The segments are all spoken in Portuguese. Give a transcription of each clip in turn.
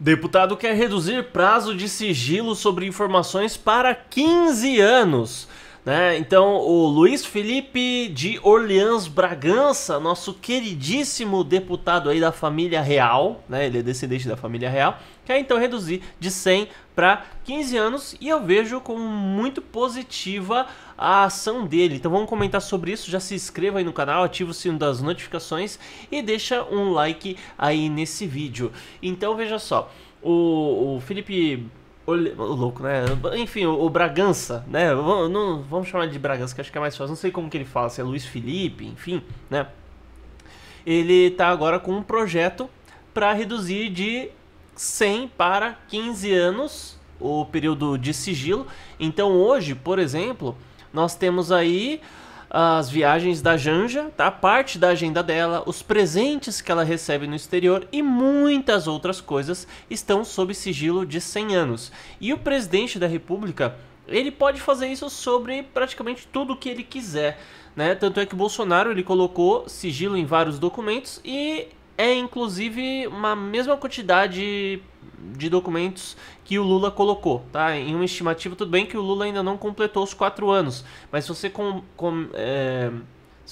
Deputado quer reduzir prazo de sigilo sobre informações para 15 anos. Né? Então, o Luiz Felipe de Orleans Bragança, nosso queridíssimo deputado aí da família real, né? Ele é descendente da família real, quer então reduzir de 100 para 15 anos e eu vejo como muito positiva a ação dele. Então vamos comentar sobre isso, já se inscreva aí no canal, ativa o sino das notificações e deixa um like aí nesse vídeo. Então veja só, o Felipe... O louco, né? Enfim, o Bragança, né? Vamos chamar de Bragança, que acho que é mais fácil. Não sei como que ele fala, se é Luiz Felipe, enfim, né? Ele tá agora com um projeto para reduzir de 100 para 15 anos o período de sigilo. Então hoje, por exemplo, nós temos aí as viagens da Janja, tá? Parte da agenda dela, os presentes que ela recebe no exterior e muitas outras coisas estão sob sigilo de 100 anos. E o presidente da República, ele pode fazer isso sobre praticamente tudo o que ele quiser, né? Tanto é que o Bolsonaro, ele colocou sigilo em vários documentos e é inclusive uma mesma quantidade de documentos que o Lula colocou, tá? Em uma estimativa, tudo bem que o Lula ainda não completou os 4 anos, mas se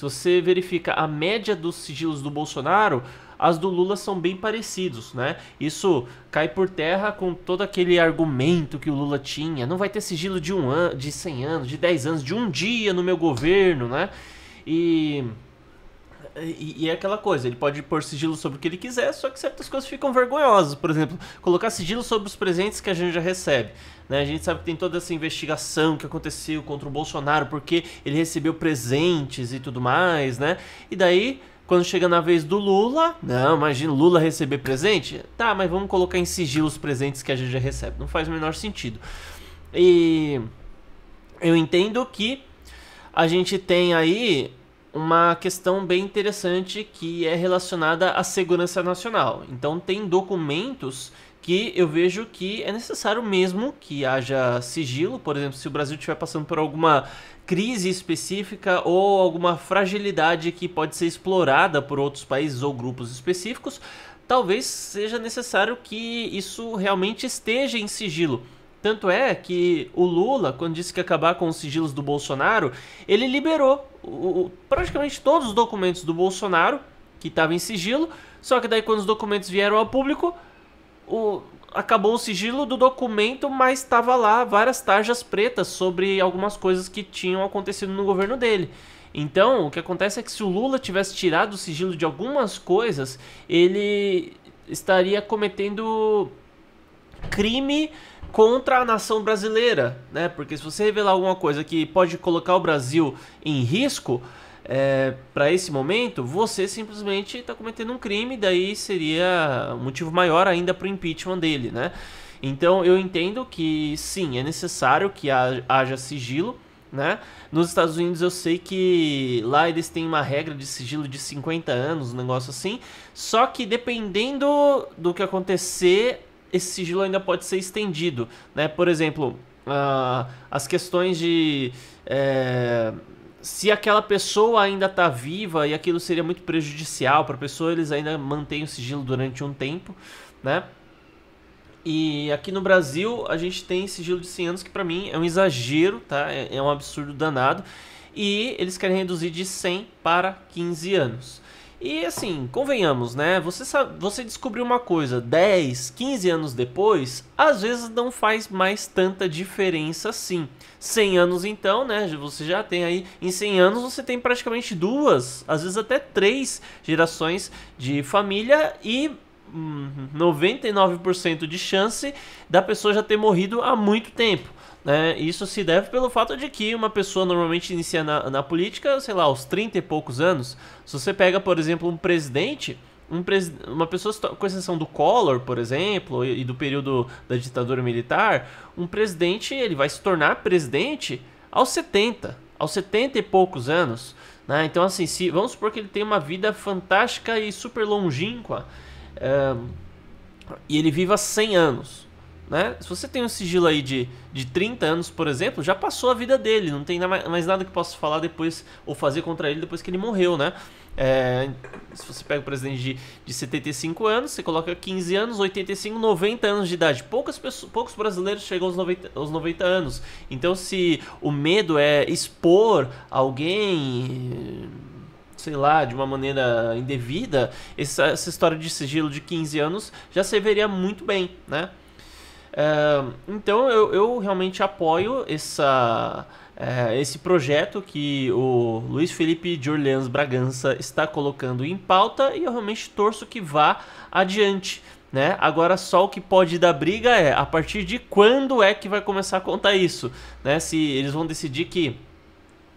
você verifica a média dos sigilos do Bolsonaro, as do Lula são bem parecidos, né? Isso cai por terra com todo aquele argumento que o Lula tinha, não vai ter sigilo de 1 ano, de 100 anos, de 10 anos, de um dia no meu governo, né? E é aquela coisa, ele pode pôr sigilo sobre o que ele quiser, só que certas coisas ficam vergonhosas. Por exemplo, colocar sigilo sobre os presentes que a gente já recebe, né? A gente sabe que tem toda essa investigação que aconteceu contra o Bolsonaro porque ele recebeu presentes e tudo mais, né? E daí, quando chega na vez do Lula, não, imagina, Lula receber presente? Tá, mas vamos colocar em sigilo os presentes que a gente já recebe. Não faz o menor sentido. E eu entendo que a gente tem aí uma questão bem interessante que é relacionada à segurança nacional. Então tem documentos que eu vejo que é necessário mesmo que haja sigilo. Por exemplo, se o Brasil estiver passando por alguma crise específica ou alguma fragilidade que pode ser explorada por outros países ou grupos específicos, talvez seja necessário que isso realmente esteja em sigilo. Tanto é que o Lula, quando disse que ia acabar com os sigilos do Bolsonaro, ele liberou praticamente todos os documentos do Bolsonaro que estavam em sigilo, só que daí quando os documentos vieram ao público, acabou o sigilo do documento, mas estava lá várias tarjas pretas sobre algumas coisas que tinham acontecido no governo dele. Então, o que acontece é que se o Lula tivesse tirado o sigilo de algumas coisas, ele estaria cometendo crime contra a nação brasileira, né? Porque se você revelar alguma coisa que pode colocar o Brasil em risco para esse momento, você simplesmente está cometendo um crime, daí seria um motivo maior ainda para o impeachment dele, né? Então eu entendo que sim, é necessário que haja sigilo, né? Nos Estados Unidos eu sei que lá eles têm uma regra de sigilo de 50 anos, um negócio assim, só que dependendo do que acontecer, esse sigilo ainda pode ser estendido, né? Por exemplo, as questões de se aquela pessoa ainda está viva e aquilo seria muito prejudicial para a pessoa, eles ainda mantêm o sigilo durante um tempo, né? E aqui no Brasil a gente tem sigilo de 100 anos que para mim é um exagero, tá? É um absurdo danado. E eles querem reduzir de 100 para 15 anos. E assim, convenhamos, né? Você descobriu uma coisa 10, 15 anos depois, às vezes não faz mais tanta diferença assim. 100 anos então, né? Você já tem aí, em 100 anos você tem praticamente 2, às vezes até 3 gerações de família e 99% de chance da pessoa já ter morrido há muito tempo. Isso se deve pelo fato de que uma pessoa normalmente inicia na política, sei lá, aos 30 e poucos anos. Se você pega, por exemplo, um presidente, uma pessoa, com exceção do Collor, por exemplo, e do período da ditadura militar, um presidente ele vai se tornar presidente aos 70 e poucos anos. Né? Então, assim, vamos supor que ele tem uma vida fantástica e super longínqua, e ele viva 100 anos. né? Se você tem um sigilo aí de 30 anos, por exemplo, já passou a vida dele, não tem mais nada que possa falar depois ou fazer contra ele depois que ele morreu, né? Se você pega o presidente de 75 anos, você coloca 15 anos, 85, 90 anos de idade. Poucos brasileiros chegam aos 90 anos. Então, se o medo é expor alguém, sei lá, de uma maneira indevida, essa história de sigilo de 15 anos já serviria muito bem, né? Então eu realmente apoio esse projeto que o Luiz Felipe de Orleans Bragança está colocando em pauta, e eu realmente torço que vá adiante, né? Agora só o que pode dar briga é a partir de quando é que vai começar a contar isso, né? Se eles vão decidir que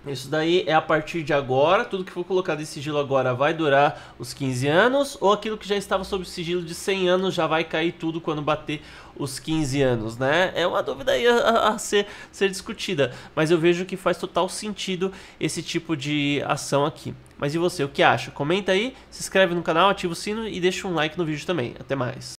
isso daí é a partir de agora, tudo que for colocado em sigilo agora vai durar os 15 anos, ou aquilo que já estava sob sigilo de 100 anos já vai cair tudo quando bater os 15 anos, né? É uma dúvida aí a ser discutida, mas eu vejo que faz total sentido esse tipo de ação aqui. Mas e você, o que acha? Comenta aí, se inscreve no canal, ativa o sino e deixa um like no vídeo também. Até mais.